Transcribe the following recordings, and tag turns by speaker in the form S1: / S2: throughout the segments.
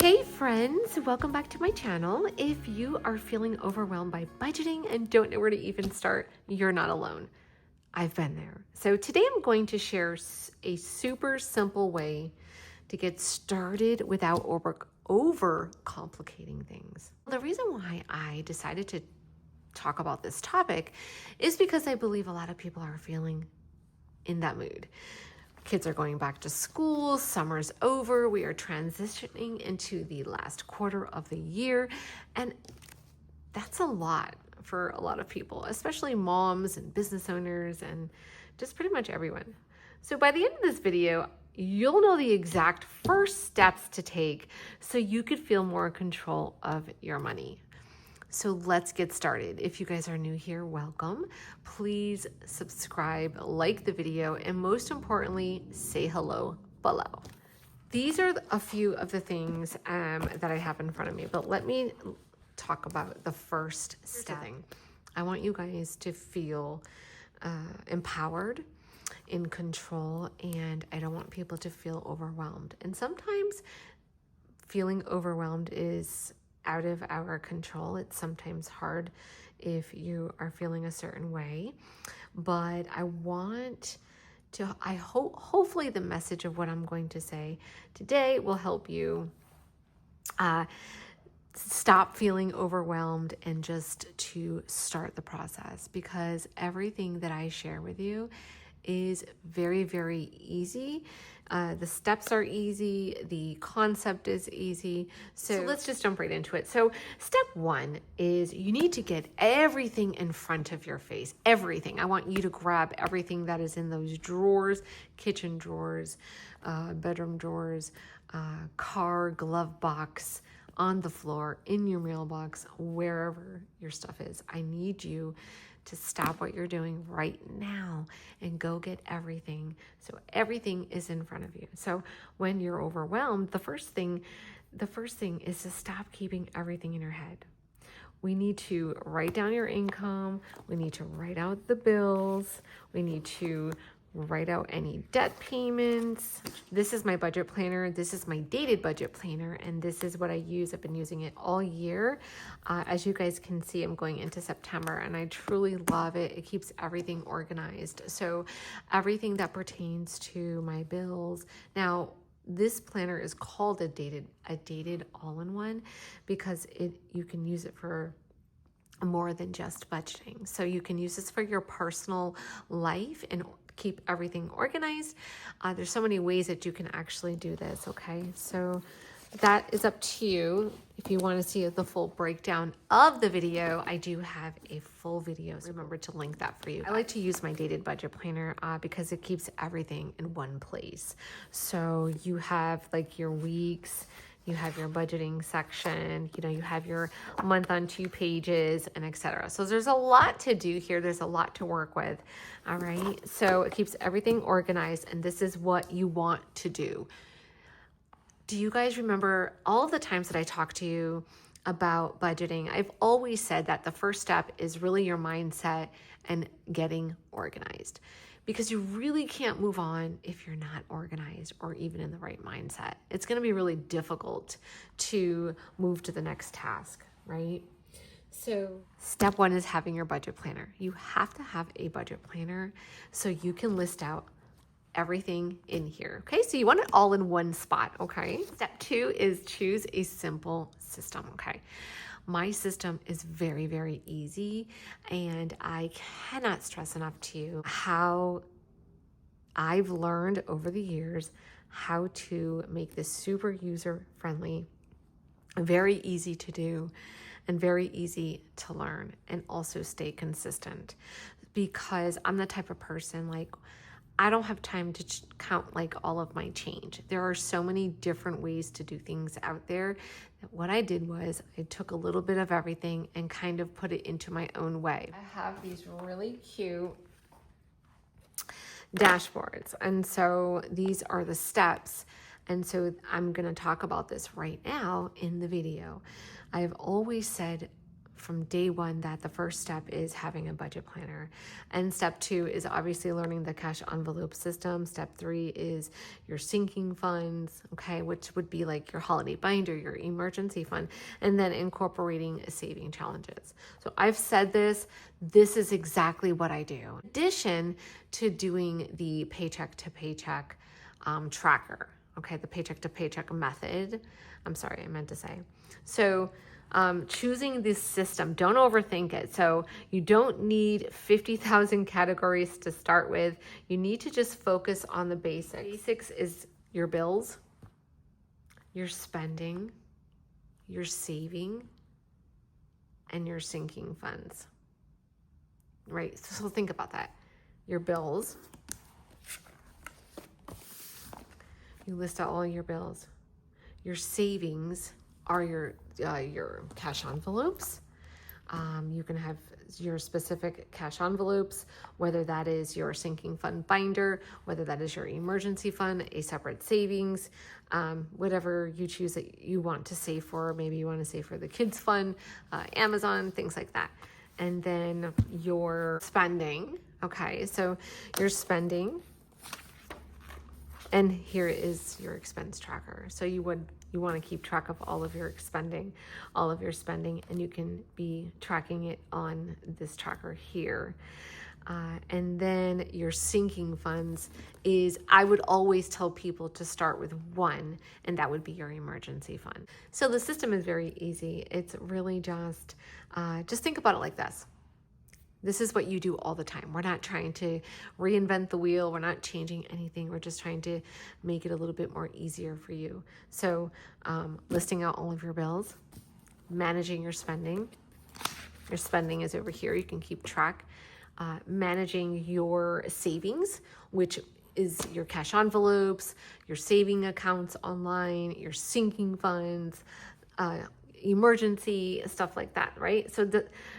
S1: Hey friends, welcome back to my channel. If you are feeling overwhelmed by budgeting and don't know where to even start, you're not alone. I've been there. So today I'm going to share a super simple way to get started without over complicating things. The reason why I decided to talk about this topic is because I believe a lot of people are feeling in that mood. Kids are going back to school, summer's over, we are transitioning into the last quarter of the year, and that's a lot for a lot of people, especially moms and business owners and just pretty much everyone. So by the end of this video, you'll know the exact first steps to take so you could feel more in control of your money. So let's get started. If you guys are new here, welcome. Please subscribe, like the video, and most importantly, say hello below. These are a few of the things that I have in front of me, but let me talk about the first step. I want you guys to feel empowered, in control, and I don't want people to feel overwhelmed. And sometimes feeling overwhelmed is out of our control. It's sometimes hard if you are feeling a certain way, but hopefully the message of what I'm going to say today will help you stop feeling overwhelmed and just to start the process, because everything that I share with you is very, very easy. The steps are easy. The concept is easy. So let's just jump right into it. So step one is you need to get everything in front of your face. Everything. I want you to grab everything that is in those drawers, kitchen drawers, bedroom drawers, car, glove box, on the floor, in your mailbox, wherever your stuff is. I need you to stop what you're doing right now and go get everything. So everything is in front of you. So when you're overwhelmed, the first thing is to stop keeping everything in your head. We need to write down your income. We need to write out the bills. We need to write out any debt payments. This is my budget planner. This is my dated budget planner, and this is what I use. I've been using it all year. As you guys can see, I'm going into September, and I truly love it. It keeps everything organized. So everything that pertains to my bills. Now, this planner is called a dated all-in-one because you can use it for more than just budgeting. So you can use this for your personal life and keep everything organized. There's so many ways that you can actually do this, okay? So that is up to you. If you want to see the full breakdown of the video, I do have a full video. So remember to link that for you. I like to use my dated budget planner because it keeps everything in one place. So you have like your weeks, you have your budgeting section, you have your month on 2 pages, and etc. So there's a lot to do here. There's a lot to work with. All right. So it keeps everything organized, and this is what you want to do. Do you guys remember all of the times that I talked to you about budgeting? I've always said that the first step is really your mindset and getting organized, because you really can't move on if you're not organized or even in the right mindset. It's going to be really difficult to move to the next task, right? So step one is having your budget planner. You have to have a budget planner so you can list out everything in here. Okay, so you want it all in one spot. Okay, step two is choose a simple system. Okay, my system is very, very easy, and I cannot stress enough to you how I've learned over the years how to make this super user friendly, very easy to do, and very easy to learn, and also stay consistent, because I'm the type of person, like, I don't have time to count like all of my change. There are so many different ways to do things out there that what I did was I took a little bit of everything and kind of put it into my own way. I have these really cute dashboards, and so these are the steps, and so I'm going to talk about this right now in the video. I've always said from day one that the first step is having a budget planner. And step 2 is obviously learning the cash envelope system. Step 3 is your sinking funds, okay, which would be like your holiday binder, your emergency fund, and then incorporating saving challenges. So I've said this is exactly what I do. In addition to doing the paycheck to paycheck tracker, okay, the paycheck to paycheck method. I'm sorry, I meant to say. So choosing this system, don't overthink it. So you don't need 50,000 categories to start with. You need to just focus on the basics. Basics is your bills, your spending, your saving, and your sinking funds, right? So think about that. Your bills, you list out all your bills. Your savings are your cash envelopes. You can have your specific cash envelopes, whether that is your sinking fund binder, whether that is your emergency fund, a separate savings, whatever you choose that you want to save for. Maybe you want to save for the kids fund, Amazon, things like that. And then your spending. Okay, so your spending, and here is your expense tracker. So you want to keep track of all of your spending, and you can be tracking it on this tracker here. And then your sinking funds is, I would always tell people to start with one, and that would be your emergency fund. So the system is very easy. It's really just think about it like this. This is what you do all the time. We're not trying to reinvent the wheel. We're not changing anything. We're just trying to make it a little bit more easier for you. So listing out all of your bills, managing your spending. Your spending is over here. You can keep track. Managing your savings, which is your cash envelopes, your saving accounts online, your sinking funds, emergency, stuff like that, right?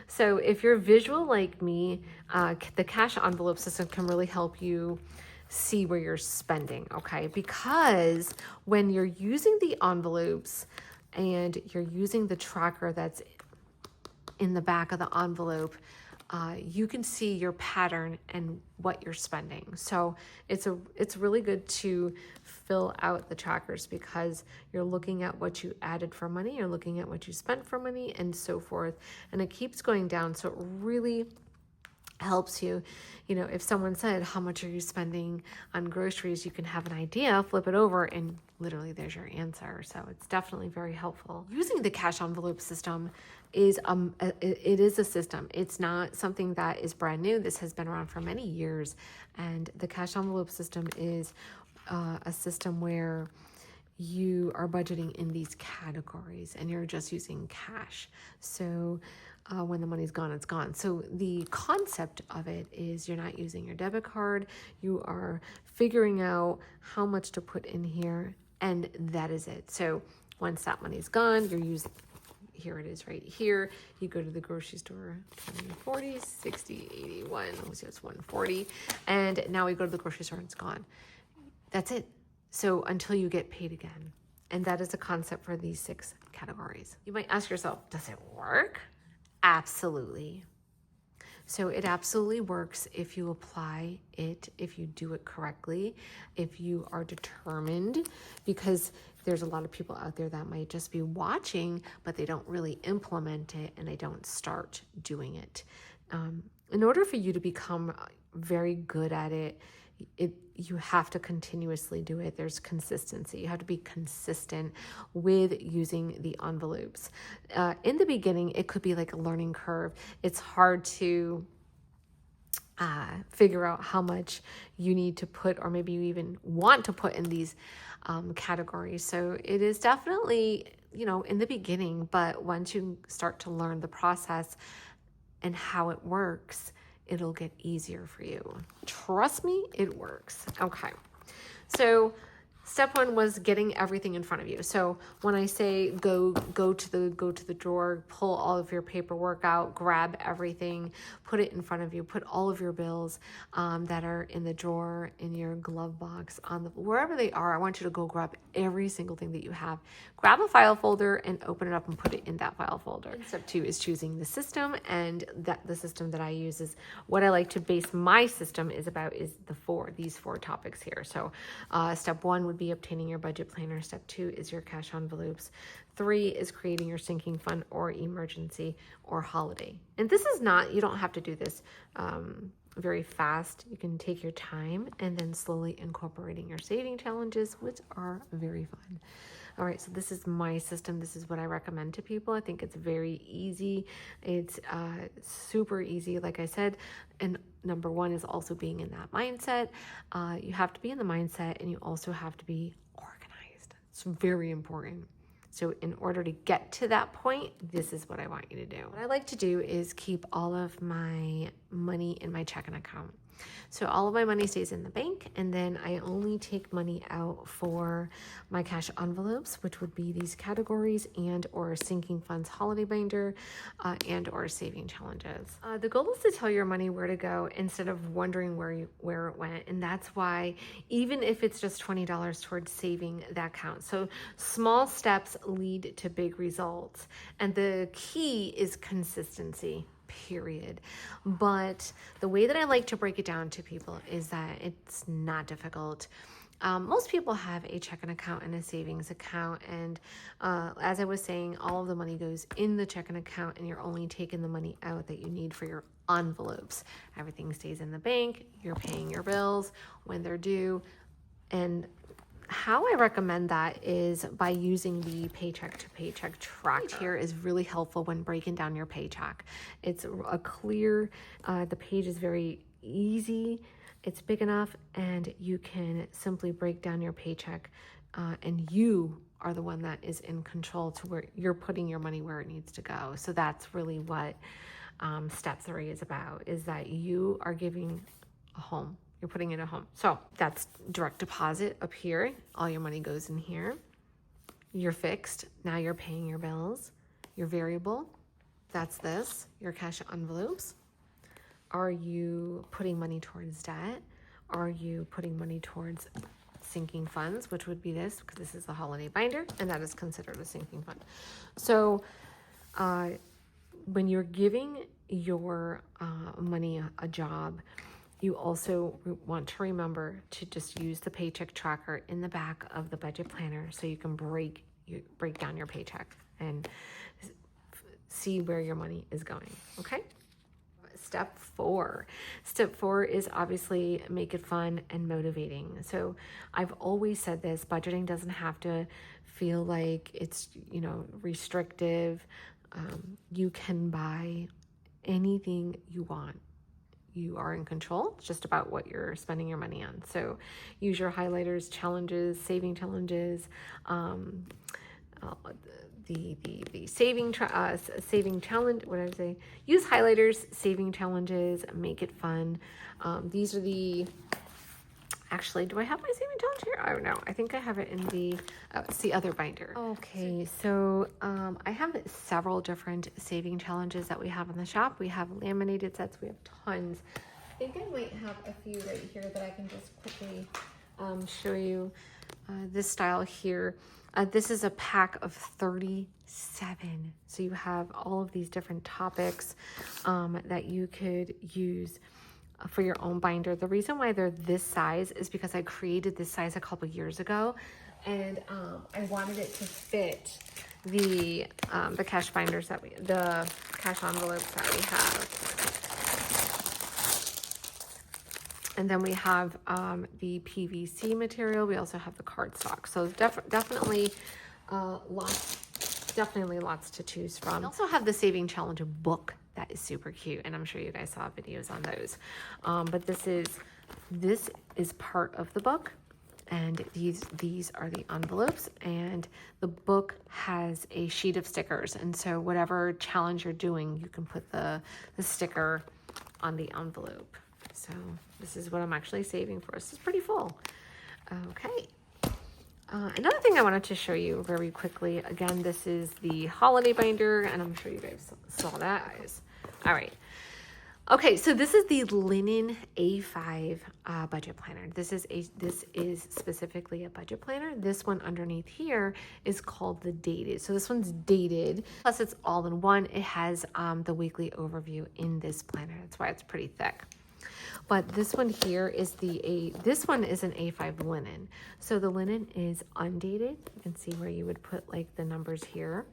S1: So if you're visual like me, the cash envelope system can really help you see where you're spending, okay? Because when you're using the envelopes and you're using the tracker that's in the back of the envelope, you can see your pattern and what you're spending. So it's really good to fill out the trackers because you're looking at what you added for money, you're looking at what you spent for money, and so forth. And it keeps going down. So it really helps you. You know, if someone said, how much are you spending on groceries? You can have an idea, flip it over, and literally there's your answer. So it's definitely very helpful. Using the cash envelope system is it is a system. It's not something that is brand new. This has been around for many years. And the cash envelope system is a system where you are budgeting in these categories and you're just using cash. So when the money's gone, it's gone. So the concept of it is you're not using your debit card. You are figuring out how much to put in here, and that is it. So once that money's gone, you're using, here it is right here. You go to the grocery store, 20, 40, 60, 81, so it's 140. And now we go to the grocery store and it's gone. That's it. So until you get paid again. And that is a concept for these 6 categories. You might ask yourself, does it work? Absolutely. So it absolutely works if you apply it, if you do it correctly, if you are determined, because there's a lot of people out there that might just be watching, but they don't really implement it and they don't start doing it. In order for you to become very good at it, you have to continuously do it. There's consistency. You have to be consistent with using the envelopes. In the beginning, it could be like a learning curve. It's hard to figure out how much you need to put, or maybe you even want to put in these categories. So it is definitely, in the beginning, but once you start to learn the process and how it works, it'll get easier for you. Trust me, it works. Okay. So Step one was getting everything in front of you. So when I say go to the drawer, pull all of your paperwork out, grab everything, put it in front of you, put all of your bills that are in the drawer, in your glove box, wherever they are. I want you to go grab every single thing that you have. Grab a file folder and open it up and put it in that file folder. And step two is choosing the system, and the system that I use is what I like to base my system is these four topics here. So step one would be obtaining your budget planner. Step two is your cash envelopes. Three is creating your sinking fund or emergency or holiday. And this is not, you don't have to do this very fast. You can take your time and then slowly incorporating your saving challenges, which are very fun. All right, so this is my system. This is what I recommend to people. I think it's very easy. It's super easy, like I said. And number one is also being in that mindset. You have to be in the mindset, and you also have to be organized. It's very important. So in order to get to that point, this is what I want you to do. What I like to do is keep all of my money in my checking account. So all of my money stays in the bank, and then I only take money out for my cash envelopes, which would be these categories, and or sinking funds holiday binder, and or saving challenges. The goal is to tell your money where to go instead of wondering where it went, and that's why even if it's just $20 towards saving, that counts. So small steps lead to big results, and the key is consistency. Period. But the way that I like to break it down to people is that it's not difficult. Most people have a checking account and a savings account, and as I was saying, all of the money goes in the checking account, and you're only taking the money out that you need for your envelopes. Everything stays in the bank. You're paying your bills when they're due, and how I recommend that is by using the paycheck to paycheck track. Here is really helpful when breaking down your paycheck. It's a clear, the page is very easy, it's big enough, and you can simply break down your paycheck, and you are the one that is in control to where you're putting your money where it needs to go. So that's really what step 3 is about, is that you are giving a home. You're putting it at home. So that's direct deposit up here. All your money goes in here. You're fixed. Now you're paying your bills. Your variable, that's this, your cash envelopes. Are you putting money towards debt? Are you putting money towards sinking funds, which would be this, because this is the holiday binder, and that is considered a sinking fund. So when you're giving your money a job, you also want to remember to just use the paycheck tracker in the back of the budget planner so you can break down your paycheck and see where your money is going, okay? Step 4. Step 4 is obviously make it fun and motivating. So I've always said this, budgeting doesn't have to feel like it's, restrictive. You can buy anything you want. You are in control. It's just about what you're spending your money on. So use your highlighters, challenges, saving challenges, the saving challenge. What did I say? Use highlighters, saving challenges, make it fun. These are the. Actually, do I have my saving challenge here? I don't know. I think I have it in it's the other binder. Okay, so I have several different saving challenges that we have in the shop. We have laminated sets. We have tons. I think I might have a few right here that I can just quickly show you. This style here. This is a pack of 37. So you have all of these different topics that you could use for your own binder. The reason why they're this size is because I created this size a couple years ago, and I wanted it to fit the cash binders the cash envelopes that we have. And then we have the PVC material. We also have the cardstock. So definitely lots to choose from. We also have the Saving Challenge book that is super cute, and I'm sure you guys saw videos on those. But this is part of the book, and these are the envelopes, and the book has a sheet of stickers, and so whatever challenge you're doing, you can put the sticker on the envelope. So this is what I'm actually saving for. This is pretty full. Okay. Another thing I wanted to show you very quickly, again, this is the holiday binder, and I'm sure you guys saw that. All right. Okay, so this is the linen A5 budget planner. This is specifically a budget planner. This one underneath here is called the dated. So this one's dated, plus it's all in one. It has the weekly overview in this planner. That's why it's pretty thick. But this one here is this one is an A5 linen. So the linen is undated. You can see where you would put like the numbers here.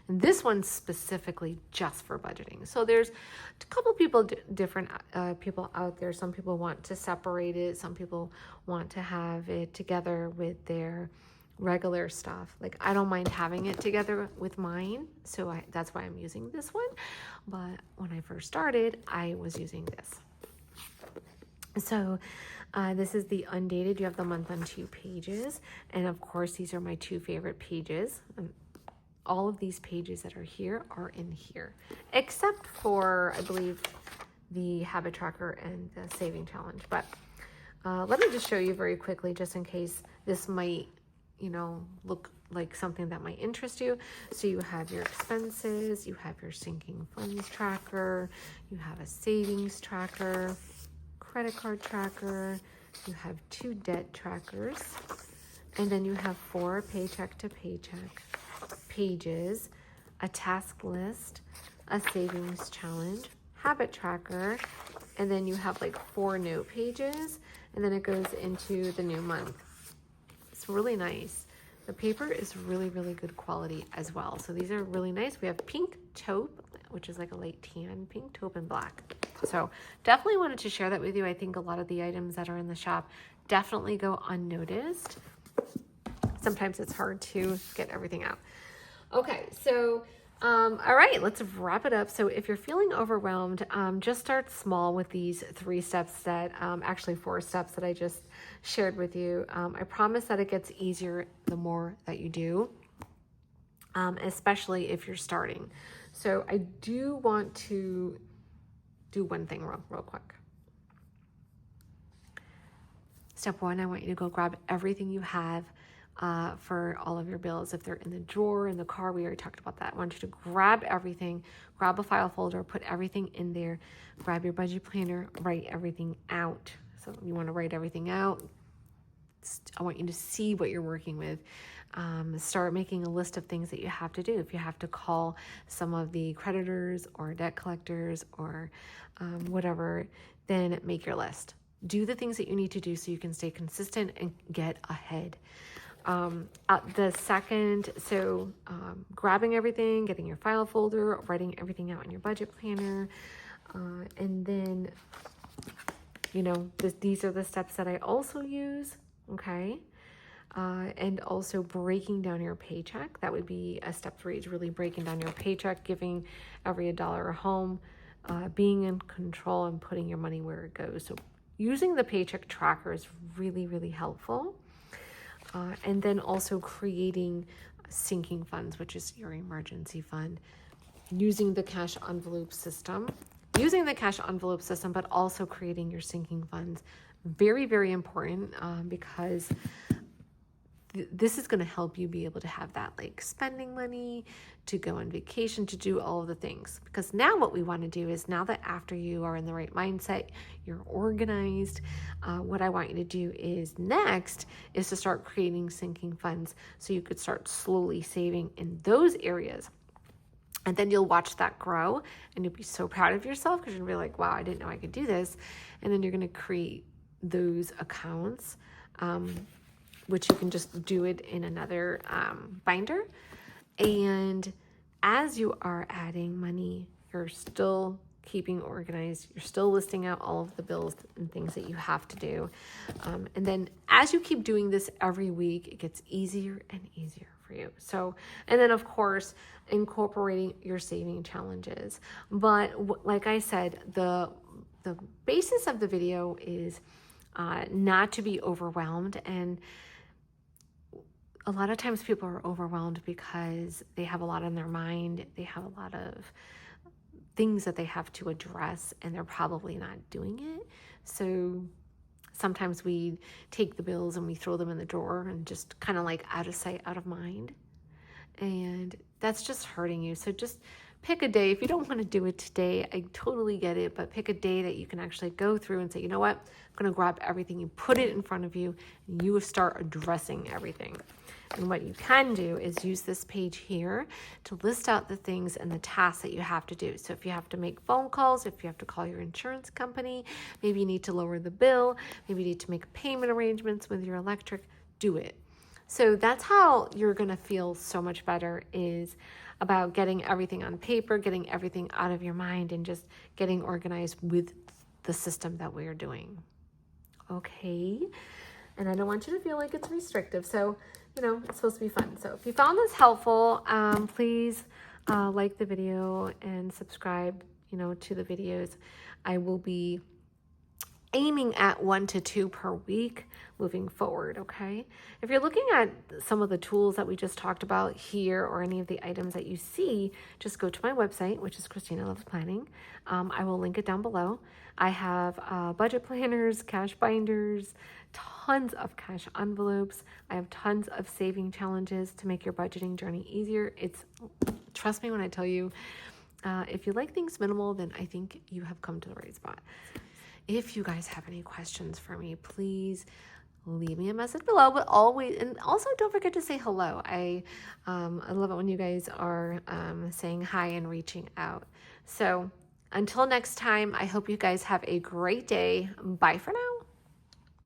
S1: And this one's specifically just for budgeting. So there's a couple people, different people out there. Some people want to separate it. Some people want to have it together with their regular stuff. Like I don't mind having it together with mine. So that's why I'm using this one. But when I first started, I was using this. So this is the undated. You have the month on 2 pages. And of course, these are my 2 favorite pages. All of these pages that are here are in here, except for, I believe, the habit tracker and the saving challenge. But let me just show you very quickly, just in case this might, look like something that might interest you. So you have your expenses, you have your sinking funds tracker, you have a savings tracker, credit card tracker, you have 2 debt trackers, and then you have 4 paycheck to paycheck pages, a task list, a savings challenge, habit tracker, and then you have like 4 note pages, and then it goes into the new month. It's really nice. The paper is really, really good quality as well. So these are really nice. We have pink taupe, which is like a light tan, pink taupe and black. So definitely wanted to share that with you. I think a lot of the items that are in the shop definitely go unnoticed. Sometimes it's hard to get everything out. Okay, so all right, let's wrap it up. So if you're feeling overwhelmed, just start small with these 3 steps that, actually 4 steps that I just shared with you. I promise that it gets easier the more that you do, especially if you're starting. So I do want to do one thing real quick. Step 1, I want you to go grab everything you have for all of your bills. If they're in the drawer, in the car, we already talked about that. I want you to grab everything, grab a file folder, put everything in there, grab your budget planner, write everything out. So you want to write everything out. I want you to see what you're working with. Start making a list of things that you have to do. If you have to call some of the creditors or debt collectors or whatever, then make your list. Do the things that you need to do so you can stay consistent and get ahead. The second, so grabbing everything, getting your file folder, writing everything out in your budget planner, and then, these are the steps that I also use, okay? And also breaking down your paycheck. That would be a step 3, is really breaking down your paycheck, giving every $1 a home, being in control and putting your money where it goes. So using the paycheck tracker is really, really helpful. And then also creating sinking funds, which is your emergency fund, using the cash envelope system, but also creating your sinking funds. Very, very important because this is going to help you be able to have that like spending money, to go on vacation, to do all of the things. Because now what we want to do is, now that after you are in the right mindset, you're organized, what I want you to do is next is to start creating sinking funds so you could start slowly saving in those areas. And then you'll watch that grow and you'll be so proud of yourself because you'll be like, wow, I didn't know I could do this. And then you're going to create those accounts, which you can just do it in another binder. And as you are adding money, you're still keeping organized. You're still listing out all of the bills and things that you have to do. And then as you keep doing this every week, it gets easier and easier for you. So, and then of course, incorporating your saving challenges. But like I said, the basis of the video is not to be overwhelmed. And a lot of times people are overwhelmed because they have a lot on their mind. They have a lot of things that they have to address and they're probably not doing it. So sometimes we take the bills and we throw them in the drawer and just kind of like out of sight, out of mind. And that's just hurting you. So just pick a day. If you don't want to do it today, I totally get it, but pick a day that you can actually go through and say, you know what, I'm going to grab everything. You put it in front of you and you start addressing everything. And what you can do is use this page here to list out the things and the tasks that you have to do. So if you have to make phone calls, if you have to call your insurance company, maybe you need to lower the bill, maybe you need to make payment arrangements with your electric, do it. So that's how you're going to feel so much better, is about getting everything on paper, getting everything out of your mind, and just getting organized with the system that we're doing. Okay. And I don't want you to feel like it's restrictive. So, it's supposed to be fun. So if you found this helpful, please like the video and subscribe, to the videos. I will be aiming at 1 to 2 per week moving forward, okay? If you're looking at some of the tools that we just talked about here or any of the items that you see, just go to my website, which is Christina Loves Planning. I will link it down below. I have budget planners, cash binders, tons of cash envelopes. I have tons of saving challenges to make your budgeting journey easier. Trust me when I tell you, if you like things minimal, then I think you have come to the right spot. If you guys have any questions for me, please leave me a message below, but and also don't forget to say hello. I love it when you guys are saying hi and reaching out. So until next time, I hope you guys have a great day. Bye for now.